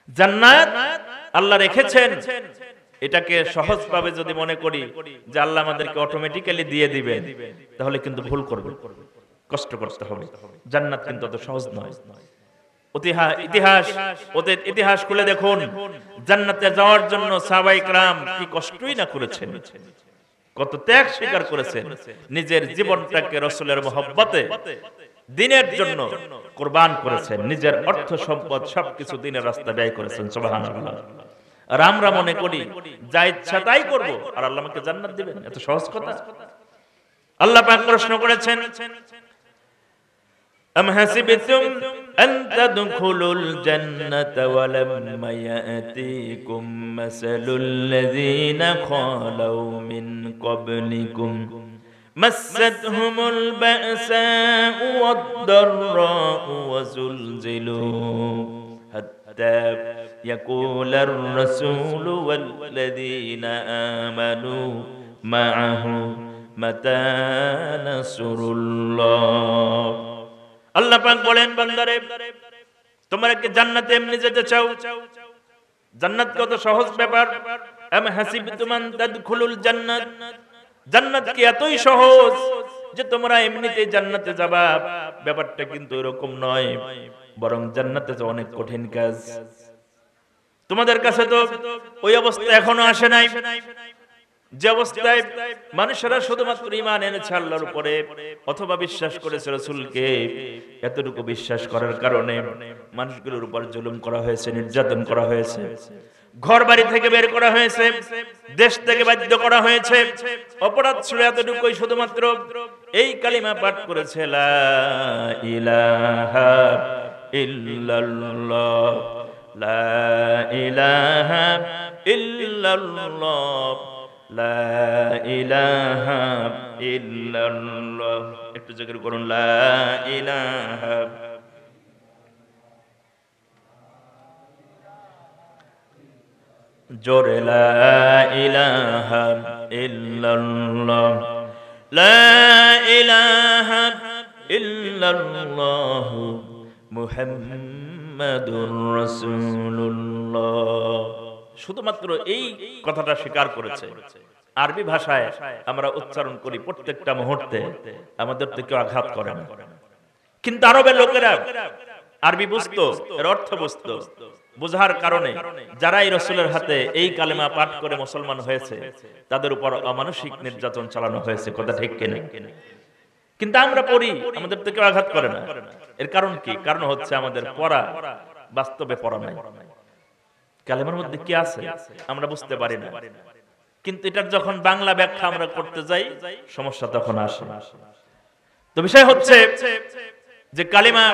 জান্নাত আল্লাহ রেখেছেন, এটাকে সহজভাবে যদি মনে করি যে আল্লাহ আমাদেরকে অটোমেটিক্যালি দিয়ে দিবেন, তাহলে কিন্তু ভুল করব, কষ্ট করতে হবে। জান্নাত কিন্তু অত সহজ নয়। ইতিহাস খুলে দেখুন, জান্নাতে যাওয়ার জন্য সাহাবায়ে কেরাম কি কষ্টই না করেছেন, কত ত্যাগ স্বীকার করেছেন, নিজের জীবনটাকে রাসূলের মহব্বতে দ্বীনের জন্য কুরবান করেছেন, নিজের অর্থ সম্পদ সবকিছু দ্বীনের রাস্তায় ব্যয় করেছেন। সুবহানাল্লাহ। আর আমরা মনে করি যা ইচ্ছা তাই করব আর আল্লাহ আমাকে জান্নাত দিবেন, এত সহজ কথা? আল্লাহ পাক প্রশ্ন করেছেন, أم حسبتم أن تدخلوا الجنة ولما يأتيكم مثل الذين خلوا من قبلكم مستهم البأساء والضراء وزلزلوا حتى يقول الرسول والذين آمنوا معه متى نصر الله। আল্লাহ পাক বলেন, বান্দারে তোমরা কি জান্নাতে এমনি যেতে চাও? জান্নাত কত সহজ ব্যাপার। আম হাসিবতুম আন তাদখুলুল জান্নাত, জান্নাত কি এতই সহজ যে তোমরা এমনিতেই জান্নাতে যাবা? ব্যাপারটা কিন্তু এরকম নয়, বরং জান্নাতে যাওয়া অনেক কঠিন কাজ। তোমাদের কাছে তো ওই অবস্থা এখনো আসে নাই যে অবস্থায় মানুষেরা শুধুমাত্র ঈমান এনেছে আল্লাহর উপরে অথবা বিশ্বাস করেছে রাসূলকে। এতটুকু বিশ্বাস করার কারণে মানুষগুলোর উপর জুলুম করা হয়েছে, নির্যাতন করা হয়েছে, ঘর বাড়ি থেকে বের করা হয়েছে, দেশ থেকে বাধ্য করা হয়েছে। অপরাধ ছিল এতটুকুই, শুধুমাত্র এই কালিমা পাঠ করেছে, লা ইলাহা ইল্লাল্লাহ, লা ইলাহা ইল্লাল্লাহ, লা ইলাহা ইল্লাল্লাহ। একটু জিকির করুন, লা ইলাহা। জোরে লা ইলাহা ইল্লাল্লাহ, লা ইলাহা ইল্লাল্লাহ মুহাম্মাদুর রাসূলুল্লাহ। শুধুমাত্র এই কথাটা স্বীকার করেছে। আরবি ভাষায় আমরা উচ্চারণ করি প্রত্যেকটা মুহূর্তে, আমাদের থেকে আঘাত করে না, কিন্তু আরবের লোকেরা আরবি বুঝতো, এর অর্থ বুঝতো। বুঝার কারণে যারা এই রাসূলের হাতে এই কালেমা পাঠ করে মুসলমান হয়েছে তাদের উপর অমানসিক নির্যাতন চালানো হয়েছে। কথা ঠিক কিনা? কিন্তু আমরা পড়ি, আমাদের থেকে আঘাত করে না। এর কারণ কি? কারণ হচ্ছে আমাদের পড়া বাস্তবে পড়া নাই। কালেমার মধ্যে কি আছে আমরা বুঝতে পারি না, কিন্তু এটার যখন বাংলা ব্যাখ্যা আমরা করতে যাই সমস্যা তখন আসে। তো বিষয় হচ্ছে যে কালিমা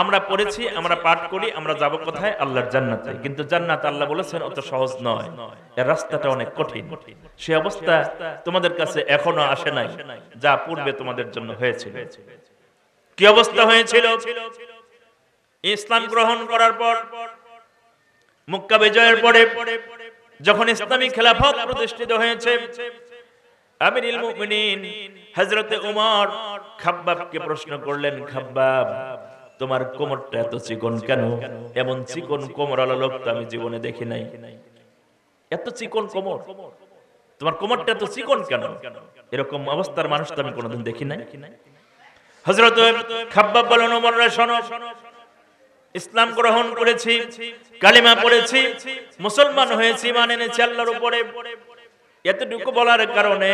আমরা পড়েছি, আমরা পাঠ করি, আমরা যাব কোথায়? আল্লাহর জান্নাতে। কিন্তু জান্নাত আল্লাহ বলেছেন অত সহজ নয়, এর রাস্তাটা অনেক কঠিন। সেই অবস্থা তোমাদের কাছে এখনো আসে নাই যা পূর্বে তোমাদের জন্য হয়েছিল। কি অবস্থা হয়েছিল? ইসলাম গ্রহণ করার পর, মক্কা বিজয়ের পরে যখন ইসলামী খেলাফত প্রতিষ্ঠিত হয়েছে, আমিরুল মুমিনিন হযরতে ওমর খাব্বাবকে প্রশ্ন করলেন, খাব্বাব তোমার কোমরটা এত চিকন কেন? এমন চিকন কোমরওয়ালা লোক তো আমি জীবনে দেখি নাই। এত চিকন কোমর, তোমার কোমরটা এত চিকন কেন? এরকম অবস্থার মানুষ তো আমি কোনোদিন দেখি নাই। হযরত খাব্বাব বলেন, ওমর রে শোনো, ইসলাম গ্রহণ করেছি, কালিমা পড়েছি, মুসলমান হয়েছি, ঈমান এনেছি আল্লাহর উপরে। এতটুকু বলার কারণে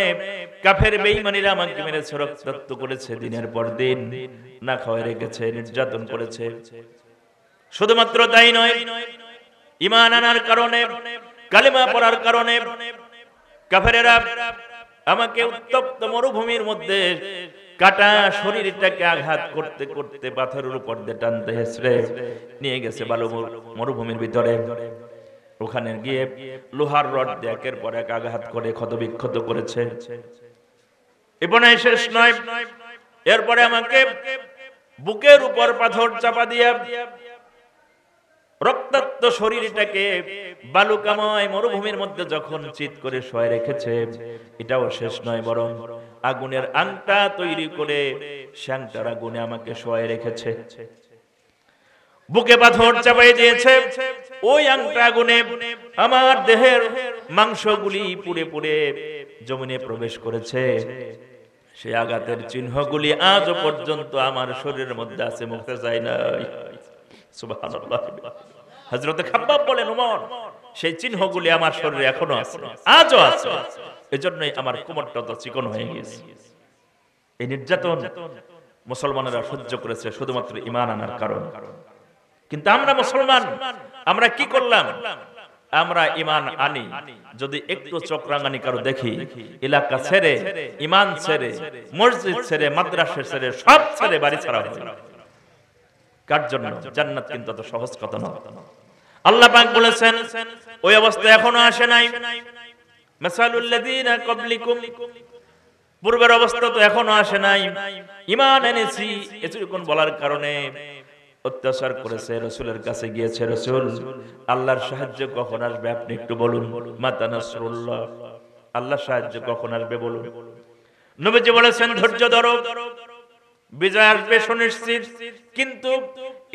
কাফের বেঈমানিরা আমাকে মেরেছে, রক্তাক্ত করেছে, দিনের পর দিন না খাওয়ায় রেখেছে, নির্যাতন করেছে। শুধুমাত্র তাই নয়, ঈমান আনার কারণে, কালিমা পড়ার কারণে কাফেরেরা আমাকে উত্তপ্ত মরুভূমির মধ্যে কাটা শরীরটাকে আঘাত করতে করতে পাথরের উপর দিয়ে টানতে হেসড়ে নিয়ে গেছে বালু মরুভূমির ভিতরে। ওখানে গিয়ে লোহার রড দিয়ে একের পর এক আঘাত করে ক্ষত বিক্ষত করেছে। এখানে শেষ নয়, এরপরে আমাকে বুকের উপর পাথর চাপা দিয়ে রক্তাক্ত শরীরটাকে বালুকাময় মরুভূমির মধ্যে যখন চিৎ করে শোয় রেখেছে, এটাও শেষ নয়, বরং আগুনের আংটা তৈরি করে শ্যাংটার আগুনে আমাকে শোয় রেখেছে। বুকে পাথর চাপাই দিয়েছে, ওই আংটা আগুনে আমার দেহের মাংসগুলি পুড়ে পুড়ে জমিনে প্রবেশ করেছে। সেই আঘাতের চিহ্নগুলি আজও পর্যন্ত আমার শরীরের মধ্যে আছে, মুখে যায় নাই। সুবহানাল্লাহ। হযরত খাব্বাব বলেন, ওমর, সেই চিহ্নগুলি আমার শরীরে এখনো আছে, আজও আছে। এজন্যই আমার কোমরটা তো চিকন হয়ে গেছে। এই নির্যাতন মুসলমানেরা সহ্য করেছে শুধুমাত্র ঈমান আনার কারণ। কিন্তু আমরা মুসলমান, আমরা কি করলাম? আমরা ঈমান আনি, যদি একটু চোখ রাঙানি কারো দেখি, এলাকা ছেড়ে, ঈমান ছেড়ে, মসজিদ ছেড়ে, মাদ্রাসা ছেড়ে, সব ছেড়ে বাড়ি ছাড়া হয়। কার জন্য? জান্নাত কিন্তু এত সহজ কথা না। আল্লাহ পাক বলেছেন, ওই অবস্থা এখনো আসে নাই। মাসালুল লাযিনা ক্বাবলিকুম, পূর্বের অবস্থা তো এখনো আসে নাই। ঈমান এনেছি এতটুকুন বলার কারণে অত্যাচার করেছে, রাসূলের কাছে গিয়েছে, রাসূল আল্লাহর সাহায্য কখন আসবে আপনি একটু বলুন। মাতা নাসরুল্লাহ, আল্লাহর সাহায্য কখন আসবে বলুন। নবীজি বলেছেন, ধৈর্য ধরো, বিজয় আসবে সুনিশ্চিত। কিন্তু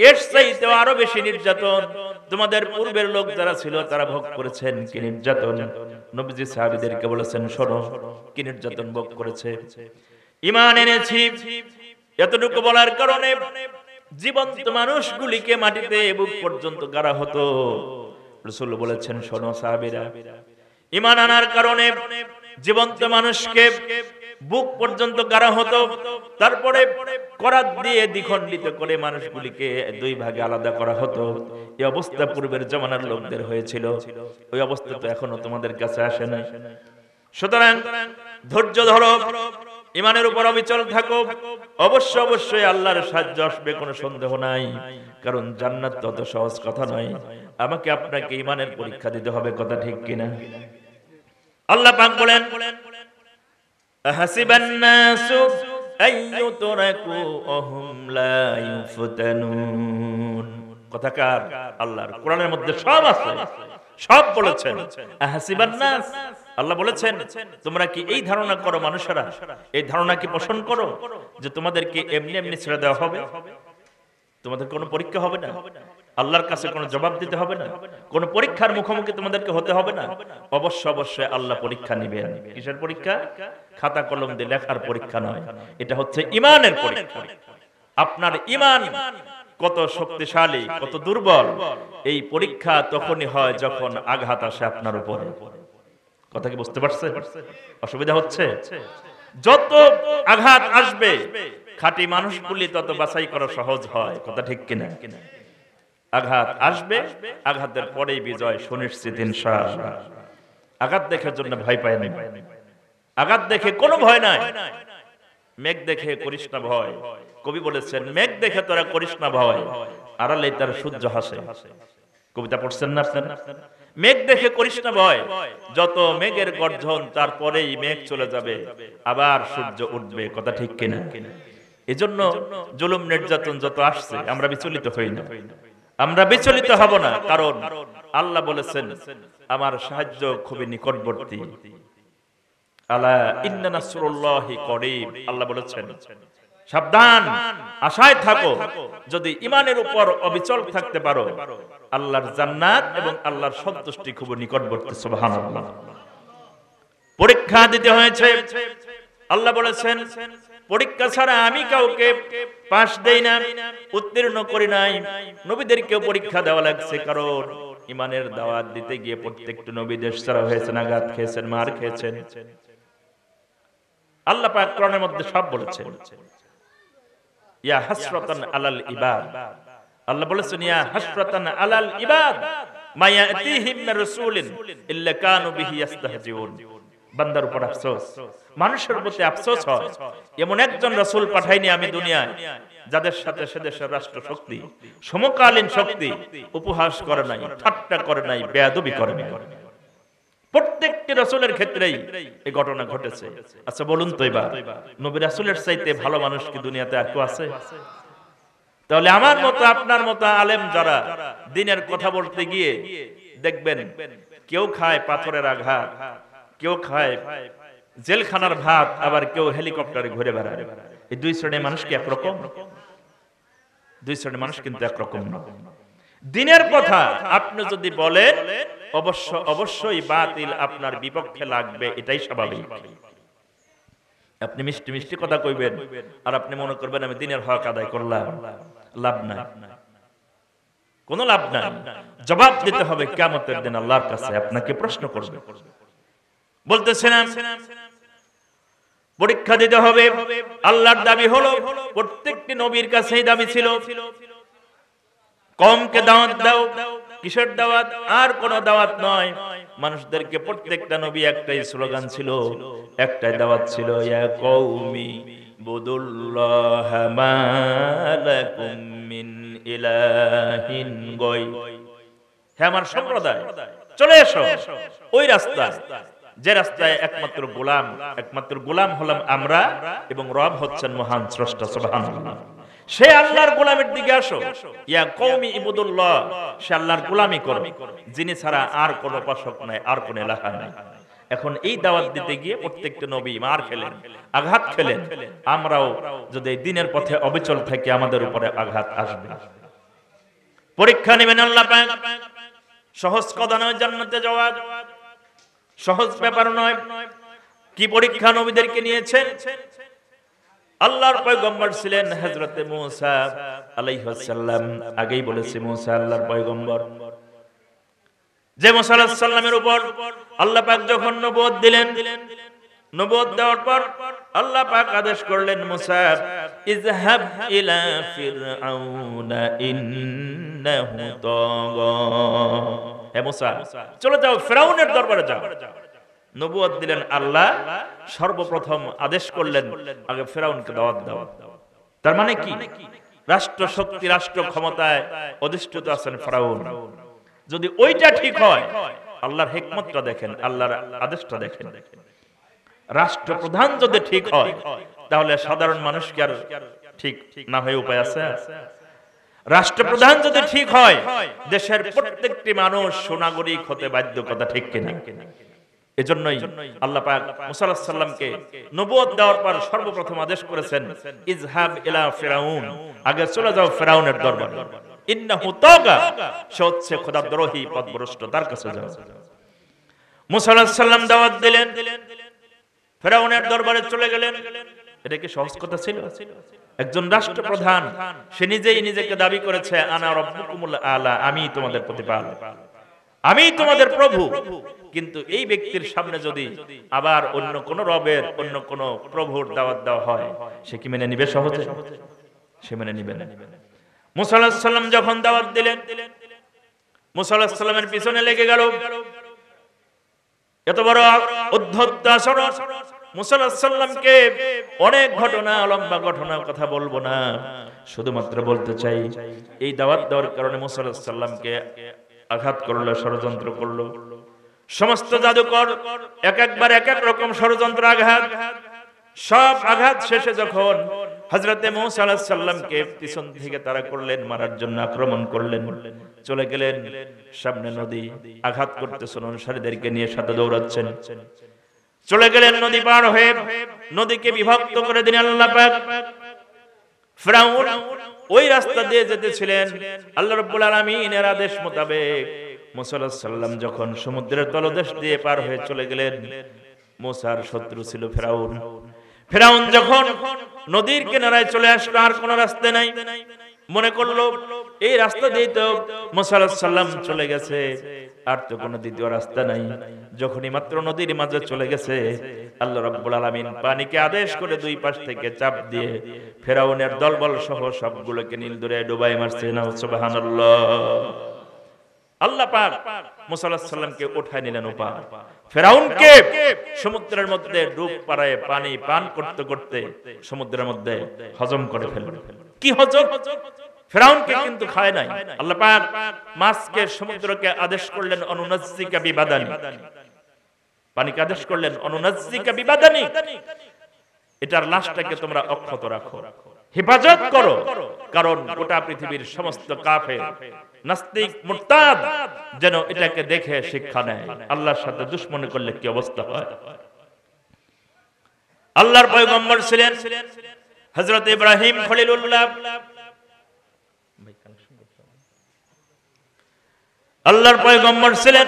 এর চাইতে আরো বেশি নির্যাতন তোমাদের পূর্বের লোক যারা ছিল তারা ভোগ করেছেন। কি নির্যাতন? নবীজি সাহাবীদেরকে বলেছেন, শোনো কি নির্যাতন ভোগ করেছে। ঈমান এনেছি এতটুকু বলার কারণে জীবন্ত মানুষগুলিকে মাটিতে বুক পর্যন্ত গাড়া হতো। রাসূল বলেছেন, শোনো সাহাবীরা, ঈমান আনার কারণে জীবন্ত মানুষকে বুক পর্যন্ত গাড়া হতো, তারপরে করাত দিয়ে দ্বিখণ্ডিত করে মানুষগুলিকে দুই ভাগে আলাদা করা হতো। এই অবস্থা পূর্বের জমানার লোকদের হয়েছিল। ওই অবস্থা তো এখনো তোমাদের কাছে আসে নাই। সুতরাং ধৈর্য ধরো, ঈমানের উপর অবিচল থাকো, অবশ্যই আল্লাহর সাহায্য আসবে, কোনো সন্দেহ নাই। কারণ জান্নাত তত সহজ কথা নয়। আমাকে আপনাকে ঈমানের পরীক্ষা দিতে হবে, কথা ঠিক কিনা? আল্লাহ পাক বলেন, আহাসিবান নাসু আইয়ুতরাকু ওয়াহুম লা ইউফতানুন। কথাকার আল্লাহর কোরআনের মধ্যে সব আছে, সব বলেছেন। আহাসিবান নাস, আল্লাহ বলেছেন, তোমরা কি এই ধারণা করো, মানুষেরা এই ধারণা কি পোষণ করো যে তোমাদেরকে এমনি এমনি ছেড়ে দেওয়া হবে? তোমাদের কোনো পরীক্ষা হবে না, আল্লাহর কাছে কোনো জবাব দিতে হবে না, কোনো পরীক্ষার মুখোমুখি তোমাদেরকে হতে হবে না। অবশ্যই আল্লাহ পরীক্ষা নিবেন। কিসের পরীক্ষা? খাতা কলম দিয়ে লেখার পরীক্ষা নয়, এটা হচ্ছে ঈমানের পরীক্ষা। আপনার ঈমান কত শক্তিশালী, কত দুর্বল, এই পরীক্ষা তখনই হয় যখন আঘাত আসে আপনার উপরে। কথা কি বুঝতে পারছেন? অসুবিধা হচ্ছে? যত আঘাত আসবে খাঁটি মানুষগুলি তত বাছাই করা সহজ হয়, কথা ঠিক কিনা? আঘাত আসবে, আঘাতের পরেই বিজয় সুনিশ্চিত ইনশাআল্লাহ। আঘাত দেখার জন্য ভয় পায় না, আঘাত দেখে কোনো ভয় নাই। মেঘ দেখে করিস না ভয়, কবি বলেছেন, মেঘ দেখে তোরা করিস না ভয়, আড়ালে তার সূর্য হাসে। কবিতা পড়ছেন না আপনারা? মেঘ দেখে করিস না ভয়, যত মেঘের গর্জন তারপরেই মেঘ চলে যাবে, আবার সূর্য উঠবে, কথা ঠিক কিনা? এজন্য জুলুম নির্যাতন যত আসছে আমরা বিচলিত হই না, আমরা বিচলিত হব না। কারণ আল্লাহ বলেছেন, আমার সাহায্য খুবই নিকটবর্তী। আলা ইন্না নাসরুল্লাহি করিব, আল্লাহ বলেছেন, সাবধান, আশায় থাকো। যদি ঈমানের উপর অবিচল থাকতে পারো, আল্লাহর জান্নাত এবং আল্লাহর সন্তুষ্টি খুব নিকটবর্তী। সুবহানাল্লাহ। পরীক্ষা দিতে হয়েছে। আল্লাহ বলেছেন, পরীক্ষা ছাড়া আমি কাউকে পাস দেই না, উত্তীর্ণ করি নাই। নবীদেরকেও পরীক্ষা দেওয়া লাগছে, কারণ ঈমানের দাওয়াত দিতে গিয়ে প্রত্যেকটা নবী দেশ ছাড়া হয়েছেন, আঘাত খেয়েছেন, মার খেয়েছেন। আল্লাহ পাক কোরআনের মধ্যে সব বলেছেন। ইয়া হাসরাতান আলাল ইবাদ, আল্লাহ বলেছেন, ইয়া হাসরাতান আলাল ইবাদ মা ইয়াতিহিম মির রাসূলিন ইল্লা কানু বিহি ইস্তাহজিউন। বান্দার উপর আফসোস, মানুষের প্রতি আফসোস হয়, এমন একজন রাসূল পাঠাইনি আমি দুনিয়ায় যাদের সাথে সে দেশের রাষ্ট্র শক্তি, সমকালীন শক্তি উপহাস করে নাই, ঠাট্টা করে নাই, বেয়াদবি করে নাই। প্রত্যেকটি রাসূলের ক্ষেত্রেই এই ঘটনা ঘটেছে। আচ্ছা বলুন তো, এবার নবী রাসূলের চাইতে ভালো মানুষ কি দুনিয়াতে আর কেউ আছে? তাহলে আমার মতো আপনার মতো আলেম যারা দ্বীনের কথা বলতে গিয়ে দেখবেন কেউ খায় পাথরের আঘাত, কেউ খায় জেলখানার ভাত, আবার কেউ হেলিকপ্টারে ঘুরে বেড়ায়। এই দুই শ্রেণীর মানুষ কি একরকম? দুই শ্রেণীর মানুষ কিন্তু একরকম না। দিনের কথা আপনি যদি বলেন অবশ্যই বাতিল আপনার বিপক্ষে লাগবে, এটাই স্বাভাবিক। আপনি মিষ্টি মিষ্টি কথা কইবেন আর আপনি মনে করবেন আমি দিনের হক আদায় করলাম, লাভ নাই, কোনো লাভ নাই। জবাব দিতে হবে কিয়ামতের দিন আল্লাহর কাছে, আপনাকে প্রশ্ন করবে। বলতেছিলাম পরীক্ষা দিতে হবে। আল্লাহর দাবি হলো, প্রত্যেকটি নবীর কাছেই দাবি ছিল, কওমকে দাওয়াত দাও। কিসের দাওয়াত? আর কোন দাওয়াত নয়, মানুষদেরকে প্রত্যেকটা নবী একটাই স্লোগান ছিল, একটাই দাওয়াত ছিল, ইয়া কওমি বুদুল্লাহ মা লাকুম মিন ইলাহিন গায়র। হে আমার সম্প্রদায়, চলে এসো ওই রাস্তায়, যে রাস্তায় একমাত্র গোলাম হলাম আমরা এবং রব হচ্ছেন মহান স্রষ্টা সুবহানাল্লাহ। সে আল্লাহর গোলামের দিকে আসো। ইয়া কওমি ইবুদুল্লাহ, সে আল্লাহর গোলামি করো, যিনি ছাড়া আর কোনো উপাসক নাই, আর কোনো ইলাহা নাই। এখন এই দাওয়াত দিতে গিয়ে প্রত্যেকটা নবী মার খেলেন, আঘাত খেলেন। আমরাও যদি এই দিনের পথে অবিচল থাকি, আমাদের উপরে আঘাত আসবে। পরীক্ষা নেবেন আল্লাহ পাক। সহজ কথা নয় জান্নাতে যাওয়া, সহজ ব্যাপার নয়। কি পরীক্ষা নবীদেরকে নিয়েছেন? আল্লাহর পয়গম্বর ছিলেন হযরতে মূসা আলাইহিস সালাম। আগেই বলেছি মূসা আল্লাহর পয়গম্বর। যে মূসা আলাইহিস সালামের উপর আল্লাহ পাক যখন নবুয়ত দিলেন, নবুয়ত দেওয়ার পর আল্লাহ পাক আদেশ করলেন, মূসা ইযহাব ইলা ফিরআউনা ইন্নাহু তাগা। হে মূসা, চলে যাও, ফিরআউনের দরবারে যাও। নবুয়ত দিলেন আল্লাহ, সর্বপ্রথম আদেশ করলেন আগে ফিরআউনকে দাওয়াত দাও। তার মানে কি? রাষ্ট্র শক্তি, রাষ্ট্র ক্ষমতায় অধিষ্ঠিত আছেন ফিরআউন। যদি ওইটা ঠিক হয়, আল্লাহর হিকমতটা দেখেন, আল্লাহর আদেশটা দেখেন। রাষ্ট্রপ্রধান যদি ঠিক হয়, তাহলে সাধারণ মানুষ কি আর ঠিক না হয়ে উপায় আছে? রাষ্ট্রপ্রধান যদি ঠিক হয়, দেশের প্রত্যেকটি মানুষ সুনাগরিক হতে বাধ্য, কথা ঠিক কিনা? এজন্যই আল্লাহ পাক মূসা আলাইহিস সালামকে নবুয়ত দেওয়ার পর সর্বপ্রথম আদেশ করেছেন, ইযহাব ইলা ফিরআউন, আগে চলে যাও ফিরআউনের দরবারে। ইন্নাহু তাগা, সে হচ্ছে খোদাদ্রোহী, পথভ্রষ্ট, তার কাছে যাও। মূসা আলাইহিস সালাম দাওয়াত দিলেন, ফিরআউনের দরবারে চলে গেলেন। এটা কি সহজ কথা ছিল? একজন রাষ্ট্রপ্রধান, সে নিজেই নিজেকে দাবি করেছে, আনা রাব্বুকুমুল আলা, আমি তোমাদের প্রতিপালক, আমি তোমাদের প্রভু। কিন্তু এই ব্যক্তির সামনে যদি আবার অন্য কোন রবের, অন্য কোন প্রভুর দাওয়াত দেওয়া হয়, সে কি মেনে নিবে? সহজে সে মেনে নিবে না। মূসা আলাইহিস সালাম যখন দাওয়াত দিলেন, মূসা আলাইহিস সালামের পিছনে লেগে গেল। এত বড় উদ্ধত আচরণ মূসা আলাইহিস সালামকে, অনেক ঘটনা, লম্বা ঘটনা, কথা বলবো না, শুধুমাত্র বলতে চাই, এই দাওয়াত দেওয়ার কারণে মূসা আলাইহিস সালামকে আঘাত করলো, ষড়যন্ত্র করলো। সমস্ত জাদুকর একবার এক এক রকম ষড়যন্ত্র, আঘাত, সব আঘাত শেষে যখন হযরতে মূসা আলাইহিস সালামকে পিছন থেকে তারা করলেন, মারার জন্য আক্রমণ করলেন, চলে গেলেন সামনে নদী, আঘাত করতেছেন, অনুসারীদেরকে নিয়ে সাথে দৌড়াচ্ছেন। চলে গেলেন নদী পার হয়ে, নদীকে বিভক্ত করে দিলেন আল্লাহ পাক। ফিরআউন ওই রাস্তা দিয়ে যেতেছিলেন, আল্লাহ রাব্বুল আলামিনের আদেশ মোতাবেক মূসা আলাইহিস সালাম যখন সমুদ্রের তলদেশ দিয়ে পার হয়ে চলে গেলেন, মূসার শত্রু ছিল ফিরআউন। ফিরআউন যখন নদীর কিনারায় চলে আসলো, আর কোনো রাস্তা নাই, মনে করলো এই রাস্তা দিয়ে তো মূসা আলাইহিস সালাম চলে গেছে, আর তো কোনো দ্বিতীয় রাস্তা নাই। যখনই মাত্র নদীর মাঝে চলে গেছে, আল্লাহ রাব্বুল আলামিন পানিকে আদেশ করে দুই পাশ থেকে চাপ দিয়ে ফিরআউনের দলবল সহ সবগুলোকে নীল দরিয়ায় ডুবাই মারছে। না সুবহানাল্লাহ। আল্লাহ পাক মূসা আলাইহিস সালামকে উঠায় নিলেন ওপার। ফিরআউনকে সমুদ্রের মধ্যে ডুব পাড়ায় পানি পান করতে করতে সমুদ্রের মধ্যে হজম করে ফেলল। কি হজম? ফিরআউনকে কিন্তু খায় নাই। আল্লাহ পাক মাছকে, সমুদ্রকে আদেশ করলেন, অনুনাজ্জিকা বিবাদানি, পানিকে আদেশ করলেন, অনুনাজ্জিকা বিবাদানি, এটার লাশটাকে তোমরা অক্ষত রাখো, হেফাজত করো, কারণ গোটা পৃথিবীর সমস্ত কাফের, নাস্তিক, মুরতাদ যেন এটাকে দেখে শিক্ষা নেয়। আল্লাহর সাথে দুশমনি করলে কি অবস্থা হয়। আল্লাহর পয়গম্বর ছিলেন হযরত ইব্রাহিম খলিলুল্লাহ। আল্লাহর পয়গম্বর ছিলেন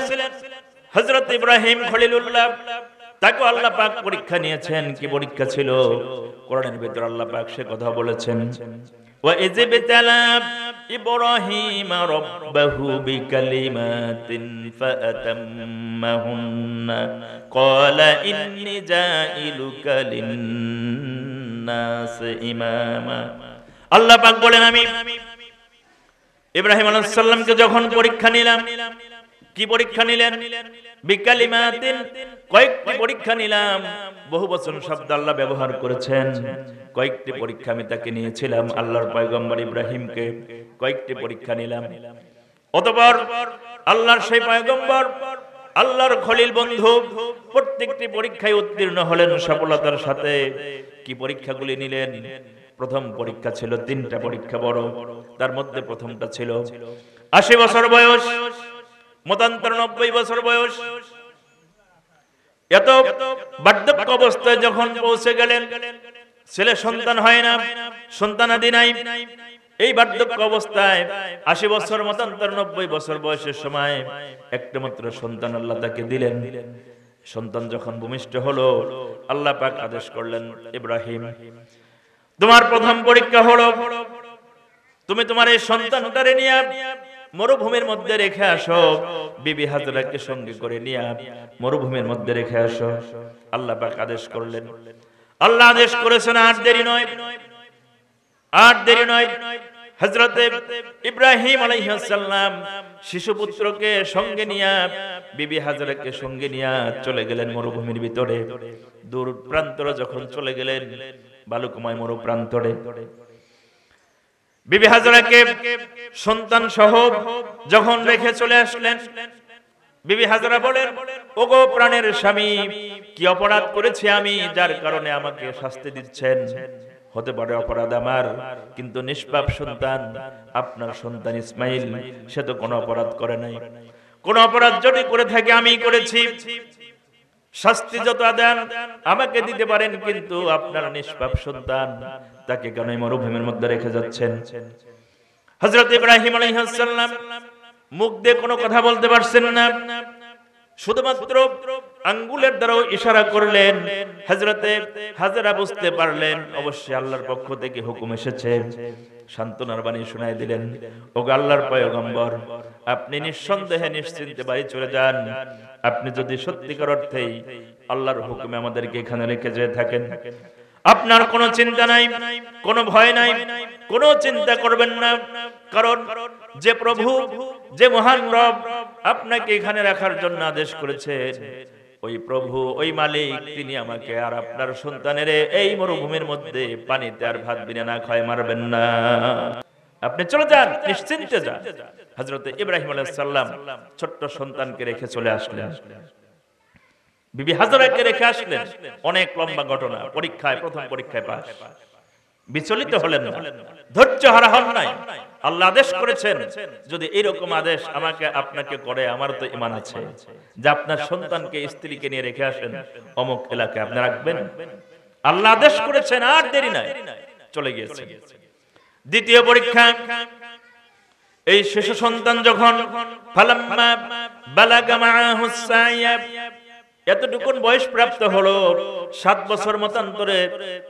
হযরত ইব্রাহিম খলিলুল্লাহ। তাকে আল্লাহ পাক পরীক্ষা নিয়েছেন। কি পরীক্ষা ছিল? কোরআনের ভিতর আল্লাহ পাক সে কথা বলেছেন, ওয়া ইযবিতালা ইব্রাহিম রাব্বাহু বিকালিমাতিন ফাআতাম্মাহুন্না ক্বালা ইন্নী জাইলুকা লিন-নাস ইমামা। আল্লাহ পাক বলেন, আমি ইব্রাহিম আলাইহিস সালামকে যখন পরীক্ষা নিলাম, কি পরীক্ষা নিলেন? বিকালিমাতিন, কয়েকটি পরীক্ষা নিলাম। বহু বচন শব্দ আল্লাহ ব্যবহার করেছেন। কয়েকটি পরীক্ষা আমি তাকে নিয়েছিলাম, আল্লাহর পয়গম্বর ইব্রাহিমকে কয়েকটি পরীক্ষা নিলাম। অতঃপর আল্লাহর সেই পয়গম্বর, আল্লাহর খলিল বন্ধু প্রত্যেকটি পরীক্ষায় উত্তীর্ণ হলেন সফলতার সাথে। কি পরীক্ষাগুলি নিলেন? প্রথম পরীক্ষা ছিল, তিনটা পরীক্ষা বড়, তার মধ্যে প্রথমটা ছিল 80 বছর বয়স, মতান্তর 90 বছর বয়স। এত বার্ধক্য অবস্থায় যখন পৌঁছে গেলেন, ছেলে সন্তান হয় না, সন্তানাদি নাই। এই বার্ধক্য অবস্থায় 80 বছর মতান্তর 90 বছর বয়সের সময় একটা মাত্র সন্তান আল্লাহ তাকে দিলেন। সন্তান যখন ভূমিষ্ঠ হলো, আল্লাহ পাক আদেশ করলেন, ইব্রাহিম, তোমার প্রথম পরীক্ষা হলো, তুমি তোমার এই সন্তানটারে নিয়ে মরুভূমির মধ্যে রেখে আসো। বিবি হাজরাকে সঙ্গে করে নিয়ে মরুভূমির মধ্যে রেখে আসো। আল্লাহ পাক আদেশ করলেন। আল্লাহ আদেশ করেছেন, আর দেরি নয়, আর দেরি নয়। হযরতে ইব্রাহিম আলাইহিস সালাম শিশুপুত্রকে সঙ্গে নিয়ে, বিবি হাজরাকে সঙ্গে নিয়ে চলে গেলেন মরুভূমির ভিতরে। দূর প্রান্তরে যখন চলে গেলেন, বালুকময় মরু প্রান্তরে, বিবি হাজরাকে সন্তান সহ যখন রেখে চলে আসলেন, বিবি হাজরা বলেন, ওগো প্রাণের স্বামী, কি অপরাধ করেছি আমি যার কারণে আমাকে শাস্তি দিচ্ছেন? হতে পারে অপরাধ আমার, কিন্তু নিষ্পাপ সন্তান, আপনার সন্তান ইসমাইল, সে তো কোনো অপরাধ করে নাই। কোন অপরাধ যদি করে থাকে আমি করেছি, শাস্তি যত দেন আমাকে দিতে পারেন, কিন্তু আপনার নিষ্পাপ সন্তান, তাকে কেন মরুভূমির মধ্যে রেখে যাচ্ছেন? হযরত ইব্রাহিম আলাইহিস সালাম মুখ দিয়ে কোনো কথা বলতে পারছেন না, শুধুমাত্র আঙ্গুলের দ্বারাও ইশারা করলেন। হযরতে হাজরা বুঝতে পারলেন অবশ্যই আল্লাহর পক্ষ থেকে হুকুম এসেছে। সান্ত্বনার বাণী শোনায় দিলেন, ওগো আল্লাহর পয়গম্বর, আপনি নিঃসন্দেহে নিশ্চিন্তে বাড়ি চলে যান। আপনি যদি সত্যিকার অর্থেই আল্লাহর হুকুমে আমাদেরকে এখানে রেখে যেয়ে থাকেন, আপনার কোনো চিন্তা নাই, কোনো ভয় নাই, কোনো চিন্তা করবেন না। কারণ যে প্রভু, যে মহান রব আপনাকে এখানে রাখার জন্য আদেশ করেছেন, ওই প্রভু, ওই মালিক, তিনি আমাকে আর আপনার সন্তানের এই মরুভূমির মধ্যে পানিতে আর ভাত বিনা না খায় মারবেন না। আপনি চলে যান, নিশ্চিন্তে যান। হযরত ইব্রাহিম আলাইহিস সালাম ছোট্ট সন্তানকে রেখে চলে আসলেন, বিবি হাজরাকে রেখে আসলেন। অনেক লম্বা ঘটনা। পরীক্ষায়, প্রথম পরীক্ষায় পাস। বিচলিত হলেন না, ধৈর্য হারা হন নাই। আল্লাহ আদেশ করেছেন, যদি এরকম আদেশ আমাকে আপনাকে করে, আমার তো ঈমান আছে যে আপনার সন্তানকে, স্ত্রীকে নিয়ে রেখে আসেন অমুক এলাকায়, আপনি রাখবেন। আল্লাহ আদেশ করেছেন, আর দেরি নাই, চলে গিয়েছেন। দ্বিতীয় পরীক্ষা, এই শিশু সন্তান যখন ফালাম্মা বালাগা মাআহুস সাইয়া, এতটুকুন বয়স প্রাপ্ত হলো, 7 বছর মতান্তরে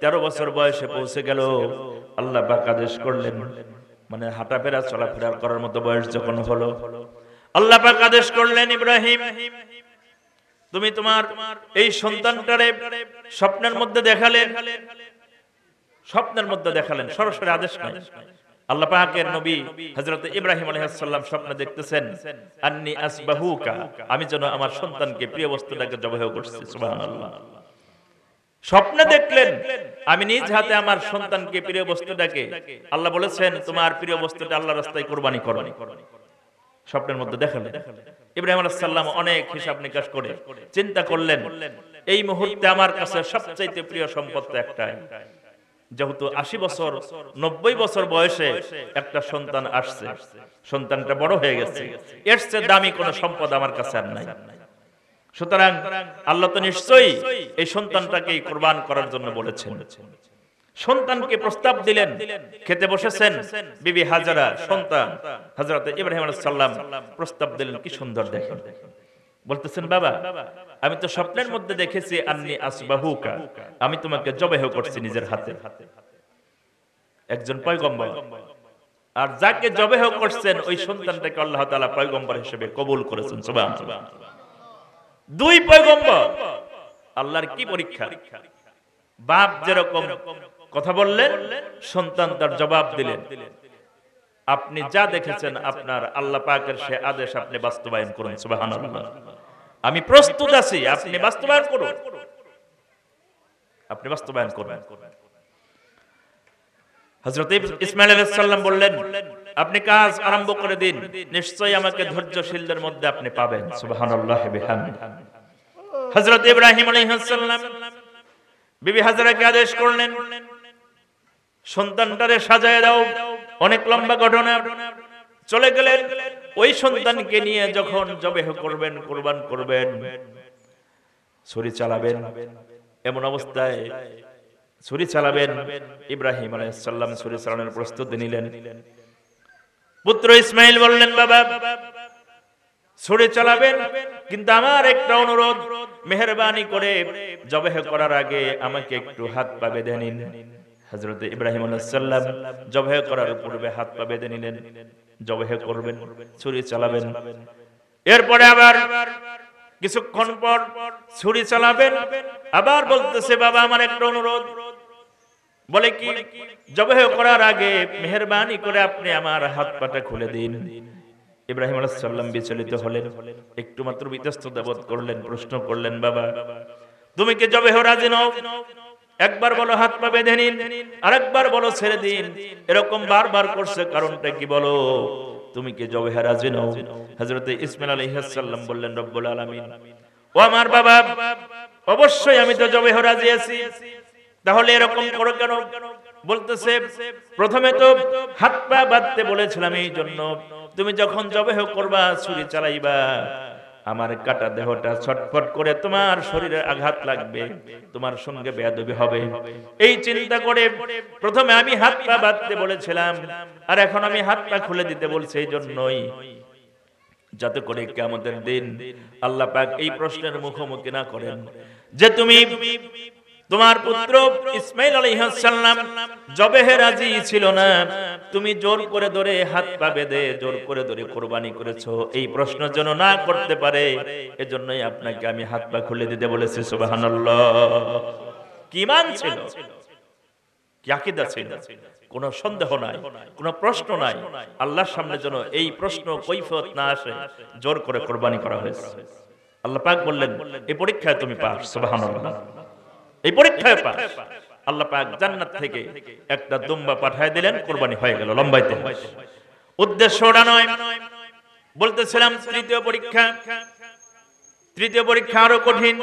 13 বছর বয়সে পৌঁছে গেল, আল্লাহ পাক আদেশ করলেন, মানে হাঁটাফেরা চলাফেরা করার মতো বয়স যখন হলো, আল্লাহ পাক আদেশ করলেন, ইব্রাহিম, তুমি তোমার এই সন্তানটারে স্বপ্নের মধ্যে দেখালেন। স্বপ্নের মধ্যে দেখালেন, সরাসরি আদেশ নাই। আল্লাহ পাকের নবী হযরত ইব্রাহিম আলাইহিস সালাম স্বপ্নে দেখতেছেন, আন্নী আসবাহুকা, আমি যেন আমার সন্তানকে, প্রিয় বস্তুটাকে জবাহ করছি। সুবহানাল্লাহ। স্বপ্নে দেখলেন, আমি নিজ হাতে আমার সন্তানকে, প্রিয় বস্তুটাকে, আল্লাহ বলেছেন তোমার প্রিয় বস্তুটা আল্লাহর রাস্তায় কুরবানি করো। স্বপ্নের মধ্যে দেখালেন। ইব্রাহিম আলাইহিস সালাম অনেক হিসাব নিকাশ করে চিন্তা করলেন, এই মুহূর্তে আমার কাছে সবচেয়ে প্রিয় সম্পদ একটাই, যেহেতু 80 বছর 90 বছর বয়সে একটা সন্তান আসছে, সন্তানটা বড় হয়ে গেছে, এর চেয়ে দামি কোনো সম্পদ আমার কাছে আর নাই। সুতরাং আল্লাহ তো নিশ্চয়ই এই সন্তানটাকে কুরবান করার জন্য বলেছেন। সন্তানকে প্রস্তাব দিলেন, খেতে বসেছেন, বিবি হাজারা সন্তান হযরত ইব্রাহিম আলাইহিস সালাম প্রস্তাব দিলেন, কি সুন্দর দেখেন। বলতেছেন, বাবা আমি তো স্বপ্নের মধ্যে দেখেছি আন্নী আসবাহুকা, আমি তোমাকে জবাহ করছি নিজের হাতে। একজন পয়গম্বর, আর যাকে জবাহ করছেন ওই সন্তানটাকে আল্লাহ তাআলা পয়গম্বর হিসেবে কবুল করেছেন। সুবহানাল্লাহ। দুই পয়গম্বর, আল্লাহর কি পরীক্ষা! বাপ যেরকম কথা বললেন, সন্তান তার জবাব দিলেন। আপনি যা দেখেছেন আপনার আল্লাহ পাকের সে আদেশ আপনি বাস্তবায়ন করুন। সুবহানাল্লাহ। আমি প্রস্তুত আছি, আপনি বাস্তবায়ন করুন, আপনি বাস্তবায়ন করুন। হযরত ইসমাঈল আলাইহিস সালাম বললেন, আপনি কাজ আরম্ভ করে দিন, নিশ্চয়ই আমাকে ধৈর্যশীলদের মধ্যে আপনি পাবেন। সুবহানাল্লাহি বিহামদিহি। হযরত ইব্রাহিম আলাইহিস সালাম বিবি হাজারাকে আদেশ করলেন, সন্তানটারে সাজায় দাও। অনেক লম্বা ঘটনা। চলে গেলেন, ওই সন্তানকে নিয়ে যখন জবাহ করবেন, কুরবান করবেন, ছুরি চালাবেন, এমন অবস্থায় ছুরি চালাবেন, ইব্রাহিম আলাইহিস সালাম ছুরি চালানোর প্রস্তুতি নিলেন। পুত্র ইসমাইল বললেন, বাবা ছুরি চালাবেন, কিন্তু আমার একটা অনুরোধ, মেহেরবানি করে জবাহ করার আগে আমাকে একটু হাত পা বেঁধে নিন। হযরত ইব্রাহিম আলাইহিস সালাম জবাহ করার পূর্বে হাত পা বেঁধে নিলেন, জবাহ করবেন, ছুরি চালাবেন। এরপরে আবার কিছুক্ষণ পর ছুরি চালাবেন, আবার বলতেছে, বাবা আমার একটা অনুরোধ। বলে কি? জবাহ করার আগে মেহেরবানি করে আপনি আমার হাত পাটা খুলে দিন। ইব্রাহিম আলাইহিস সালাম বিচলিত হলেন, একটু মাত্র বিতস্ততা বোধ করলেন, প্রশ্ন করলেন, বাবা তুমি কি জবাহ রাজি নও? একবার বলো হাত পা বেঁধে নিন, আরেকবার বলো ছেড়ে দিন, এরকম বারবার করছে, কারণটা কি বলো? তুমি কি জবাহ রাজি নও? হযরত ইসমাঈল আলাইহিস সালাম বললেন, রব্বুল আলামিন, ও আমার বাবা, অবশ্যই আমি তো জবাহ রাজি আছি, তাহলে এরকম করো কেন? বলতেছে, প্রথমে তো হাত পা বাঁধতে বলেছিলাম এই জন্য, তুমি যখন জবাহ করবা, ছুরি চালাইবা, আমার কাটা দেহটা ছটফট করে তোমার শরীরে আঘাত লাগবে, তোমার সঙ্গে বেয়াদবি হবে, এই চিন্তা করে প্রথমে আমি হাত পা বাঁধতে বলেছিলাম, আর এখন আমি হাত পা খুলে দিতে বলছি, এই জন্যই যাতে করে কিয়ামতের দিন আল্লাহ পাক এই প্রশ্নের মুখোমুখি না করেন যে তুমি তোমার পুত্র ইসমাঈল আলাইহিস সালাম জবাহে রাজি ছিল না, তুমি জোর করে ধরে হাত পা বেঁধে জোর করে ধরে কুরবানি করেছো, এই প্রশ্ন যেন না করতে পারে, এজন্যই আপনাকে আমি হাত পা খুলে দিতে বলেছি। সুবহানাল্লাহ। কি ঈমান ছিল, কি আকীদা ছিল, কোনো সন্দেহ নাই, কোনো প্রশ্ন নাই। আল্লাহর সামনে যেন এই প্রশ্ন কৈফিয়ত না আসে, জোর করে কুরবানি করা হয়েছে। আল্লাহ পাক বললেন, এই পরীক্ষায় তুমি পাস। সুবহানাল্লাহ। এই পরীক্ষায় পাস। আল্লাহ পাক জান্নাত থেকে একটা দুম্বা পাঠিয়ে দিলেন, কুরবানি হয়ে গেল। লম্বাইতে উদ্দেশ্য ওটা নয়, বলতেছিলাম তৃতীয় পরীক্ষা আরো কঠিন।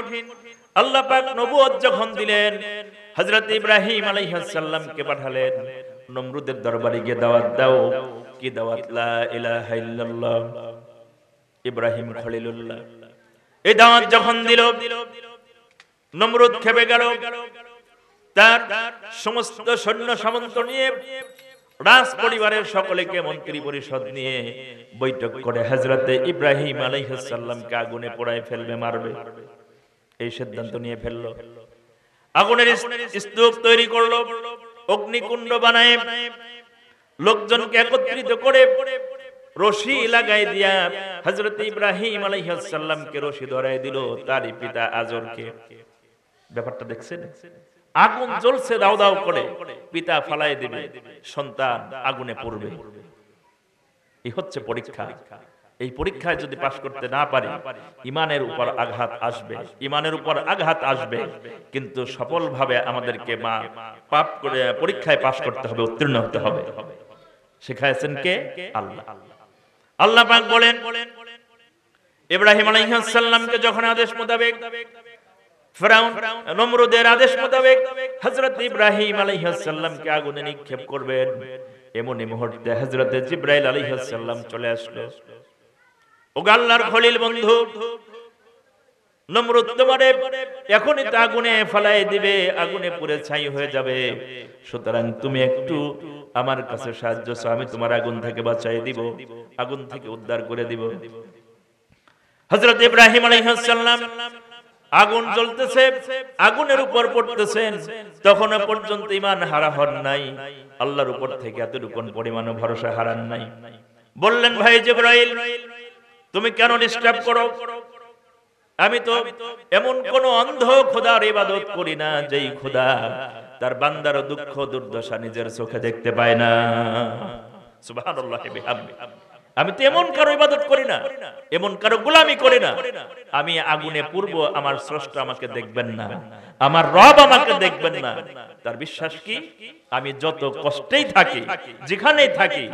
আল্লাহ পাক নবুয়ত যখন দিলেন, হযরত ইব্রাহিম আলাইহিস সালামকে পাঠালেন, নমরুদের দরবারে গিয়ে দাওয়াত দাও। কি দাওয়াত? লা ইলাহা ইল্লাল্লাহ, ইব্রাহিম খলিলুল্লাহ। এই দাওয়াত যখন দিল, নমরুদ খেপে গেল। তার সমস্ত সৈন্য সামন্ত নিয়ে, রাজ পরিবারের সকলকে, মন্ত্রী পরিষদ নিয়ে বৈঠক করে হযরত ইব্রাহিম আলাইহিস সালামকে আগুনে পোড়ায় ফেলবে, মারবে, এই সিদ্ধান্ত নিয়ে ফেললো। আগুনের স্তূপ তৈরি করলো, অগ্নিকুণ্ড বানায়, লোকজনকে একত্রিত করে রশি লাগাই দিয়া হযরত ইব্রাহিম আলাইহিস সালামকে রশি ধরায় দিল, তারই পিতা আজরকে। ব্যাপারটা দেখছেন? আগুন জ্বলছে দাও দাও করে, পিতা ফালাই দিবে, সন্তান আগুনে পড়বে। এই হচ্ছে পরীক্ষা। এই পরীক্ষায় যদি পাশ করতে না পারি, ইমানের উপর আঘাত আসবে, ইমানের উপর আঘাত আসবে, কিন্তু সফলভাবে আমাদেরকে পাপ করে পরীক্ষায় পাশ করতে হবে, উত্তীর্ণ হতে হবে। শিখাইছেন কে? আল্লাহ। আল্লাহ পাক বলেন, ইব্রাহিম আলাইহিস সালামকে যখন আদেশ মোতাবেক ফিরাউন নমরুদের আদেশ মোতাবেক হযরত ইব্রাহিম আলাইহিস সালামকে আগুনে নিক্ষেপ করবেন, এমনই মুহূর্তে হযরত জিবরাইল আলাইহিস সালাম চলে আসলো। ও আল্লাহর খলিল বন্ধু, নমরুদ তোমারে এখনই তো আগুনে ফেলাই দিবে, আগুনে পুড়ে ছাই হয়ে যাবে, সুতরাং তুমি একটু আমার কাছে সাহায্য চাও, আমি তোমার আগুন থেকে বাঁচাই দিব, আগুন থেকে উদ্ধার করে দিব। হযরত ইব্রাহিম আলাইহিস সালাম আগুন জ্বলতেছে, আগুনের উপর পড়তেছেন, তখনও পর্যন্ত ঈমান হারা হন নাই, আল্লাহর উপর থেকে এতটুকু পরিমাণ ভরসা হারান নাই। বললেন, ভাই জিবরাইল তুমি কেন ডিস্টার্ব করো? আমি তো এমন কোন অন্ধ খোদার ইবাদত করি না যেই খোদা তার বান্দার দুঃখ দুর্দশা নিজের চোখে দেখতে পায় না। সুবহানাল্লাহ বিহামদি। আমি তো এমন কারো ইবাদত করি না, এমন কারো গোলামি করি না। আমি আগুনে পূর্ব আমার স্রষ্টা আমাকে দেখবেন না, আমার রব আমাকে দেখবেন না। তার বিশ্বাস কি? আমি যত কষ্টেই থাকি, যেখানেই থাকি,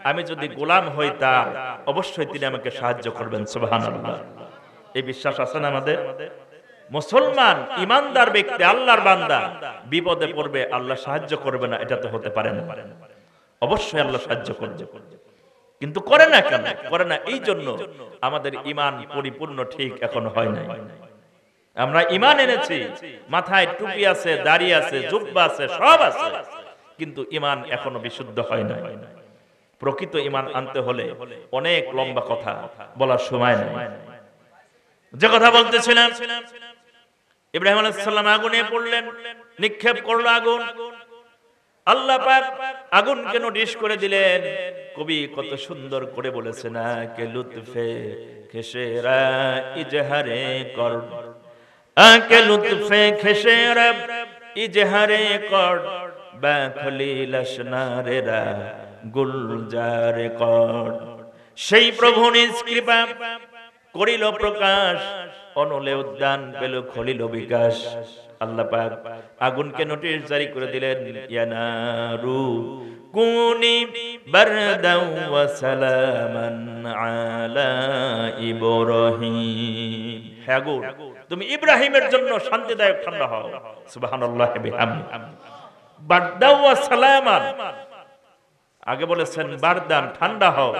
আমি যদি গোলাম হই তার, অবশ্যই তিনি আমাকে সাহায্য করবেন। সুবহানাল্লাহ। এই বিশ্বাস আছে না আমাদের? মুসলমান ইমানদার ব্যক্তি, আল্লাহর বান্দা বিপদে পড়বে, আল্লাহ সাহায্য করবে না, এটা তো হতে পারে না। অবশ্যই আল্লাহ সাহায্য করবে, কিন্তু করে না কেন? করে না এই জন্য আমাদের ঈমান পরিপূর্ণ ঠিক এখনো হয় নাই। আমরা ঈমান এনেছি, মাথায় টুপি আছে, দাড়ি আছে, জুব্বা আছে, সব আছে, কিন্তু ঈমান এখনো বিশুদ্ধ হয় নাই। প্রকৃত ঈমান আনতে হলে অনেক লম্বা কথা বলার সময় নাই। যে কথা বলতেছিলাম, ইব্রাহিম আলাইহিস সালাম আগুনে পড়লেন, নিক্ষেপ করলো আগুন। আল্লাহ পাক আগুনকে নোটিশ করে দিলেন। কবি কত সুন্দর করে বলেছে না, কে লুৎফে খেশেরা ইজহারে কর, আকে লুৎফে খেশেরা ইজহারে কর, বা খলিল আসনারেরা গুলজারে কর। সেই প্রভু নিজ কৃপা করিল প্রকাশ, অনলে উদ্যান পেল খলিল বিকাশ। আল্লাহ পাক আগুনকে নোটিশ জারি করে দিলেন, ইয়ানারু কুনি বারদাও ওয়া সালামান আলা ইব্রাহিম। হে আগুন, তুমি ইব্রাহিমের জন্য শান্তিদায়ক ঠান্ডা হও। সুবহানাল্লাহ বিহামদি। বারদাও ওয়া সালামান, আগে বলেছেন বারদান ঠান্ডা হও,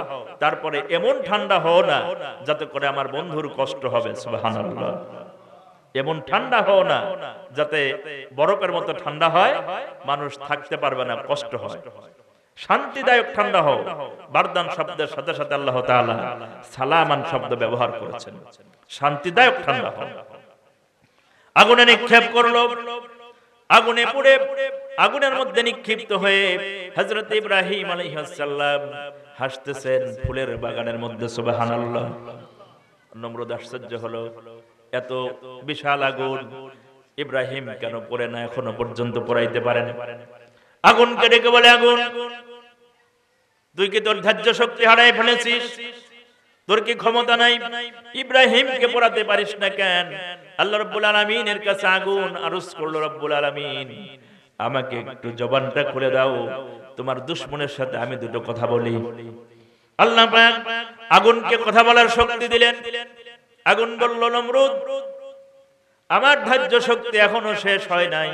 তারপরে এমন ঠান্ডা হও না যাতে করে আমার বন্ধুর কষ্ট হবে। সুবহানাল্লাহ। এমন ঠান্ডা হও না যাতে বরফের মতো ঠান্ডা হয়, মানুষ থাকতে পারবে না, কষ্ট হয়। শান্তিদায়ক ঠান্ডা হও। বারদান শব্দের সাথে সাথে আল্লাহ তাআলা সালামান শব্দ ব্যবহার করেছেন। শান্তিদায়ক ঠান্ডা হও। আগুনে নিক্ষেপ করলো, আগুনে পুড়ে আগুনের মধ্যে নিক্ষিপ্ত হয়ে হযরত ইব্রাহিম আলাইহিস সালাম হাসতেছেন ফুলের বাগানের মধ্যে। সুবহানাল্লাহ। নমরুদ আশ্চর্য হলো, এত বিশাল আগুন ইব্রাহিম কেন পড়ে না, এখনো পর্যন্ত পোড়াইতে পারেন? আগুনকে ডেকে বলে, আগুন তুই কি তোর ধৈর্য শক্তি হারাই ফেলেছিস? তোর কি ক্ষমতা নাই? ইব্রাহিমকে পোড়াতে পারিস না কেন? আল্লাহ রাব্বুল আলামিনের কাছে আগুন আরজ করলো, রব্বুল আলামিন আমাকে একটু জবানটা খুলে দাও, তোমার দুশমনের সাথে আমি দুটো কথা বলি। আল্লাহ পাক আগুনকে কথা বলার শক্তি দিলেন। আগুন বলল, নমরুদ আমার ধৈর্য শক্তি এখনো শেষ হয় নাই,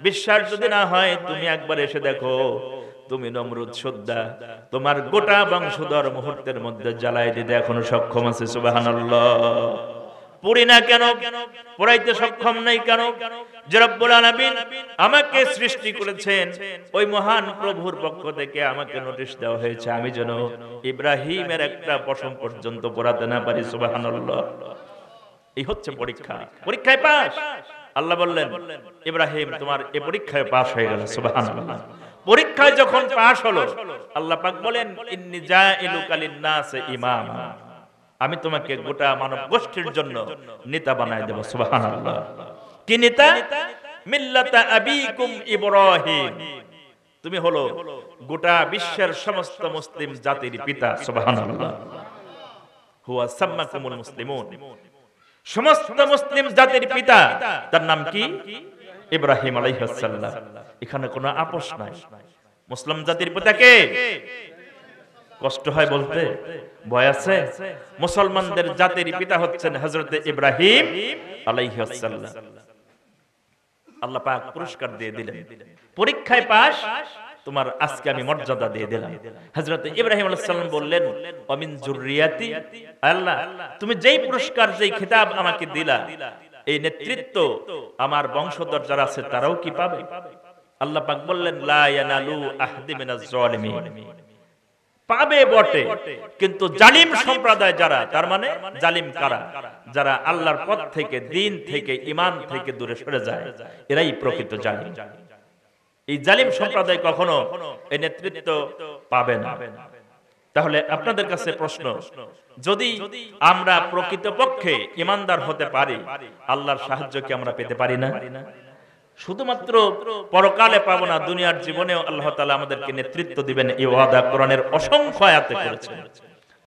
বিশ্বাস যদি না হয় তুমি একবার এসে দেখো, তুমি নমরুদ সুদ্দা তোমার গোটা বংশধর মুহূর্তের মধ্যে জ্বালাই দিতে এখনো সক্ষম আছে। সুবহানাল্লাহ। পুরি না কেন? পোড়াইতে সক্ষম নাই কেন? যে রব্বুল আলামিন আমাকে সৃষ্টি করেছেন, ওই মহান প্রভুর পক্ষ থেকে আমাকে নোটিশ দেওয়া হয়েছে আমি যেন ইব্রাহিমের একটা পশম পর্যন্ত পোড়াতে না পারি। সুবহানাল্লাহ। এই হচ্ছে পরীক্ষা। পরীক্ষায় পাস। আল্লাহ বললেন, ইব্রাহিম তোমার এই পরীক্ষায় পাস হয়ে গেল। সুবহানাল্লাহ। পরীক্ষায় যখন পাস হলো, আল্লাহ পাক বলেন, ইন্নী জাইলুকা লিন-নাসি ইমামা, আমি তোমাকে গোটা মানব গোষ্ঠীর জন্য নেতা বানায় দেব। সুবহানাল্লাহ। কি নেতা? মিল্লাতা আবিকুম ইব্রাহিম, তুমি হলো গোটা বিশ্বের সমস্ত মুসলিম জাতির পিতা। সুবহানাল্লাহ। হুয়া সাম্মাকুমুল মুসলিমুন, সমস্ত মুসলিম জাতির পিতা। তার নাম কি? ইব্রাহিম আলাইহিস সালাম। এখানে কোনো আপোষ নাই। মুসলিম জাতির পিতা কে? কষ্ট হয় বলতে, ভয় আছে? মুসলমানদের জাতির পিতা হচ্ছেন হযরত ইব্রাহিম আলাইহিস সালাম। আল্লাহ পাক পুরস্কার দিয়ে দিলেন, পরীক্ষায় পাস, তোমার আজকে আমি মর্যাদা দিয়ে দিলাম। হযরত ইব্রাহিম আলাইহিস সালাম বললেন, ওয়া মিন যুররিয়াতি, আল্লাহ তুমি যেই পুরস্কার যেই খেতাব আমাকে দিলা, এই নেতৃত্ব আমার বংশধর যারা আছে তারাও কি পাবে? আল্লাহ পাক বললেন লা ইয়ানালু আহদি মিনাজ জালিমিন, পাবে বটে, কিন্তু জালিম সম্প্রদায় যারা, তার মানে জালিম কারা? যারা আল্লাহর পথ থেকে, দিন থেকে, ঈমান থেকে দূরে সরে যায়, এরাই প্রকৃত জালিম। এই জালিম সম্প্রদায় কখনো এই নেতৃত্ব পাবে না। তাহলে আপনাদের কাছে প্রশ্ন, যদি আমরা প্রকৃতপক্ষে ঈমানদার হতে পারি, আল্লাহর সাহায্য কি আমরা পেতে পারি না? শুধুমাত্র পরকালে পাবো না, দুনিয়ার জীবনেও আল্লাহ তাআলা আমাদেরকে নেতৃত্ব দিবেন, এই ওয়াদা কোরআনের অসংখ্য আয়াতে করেছেন।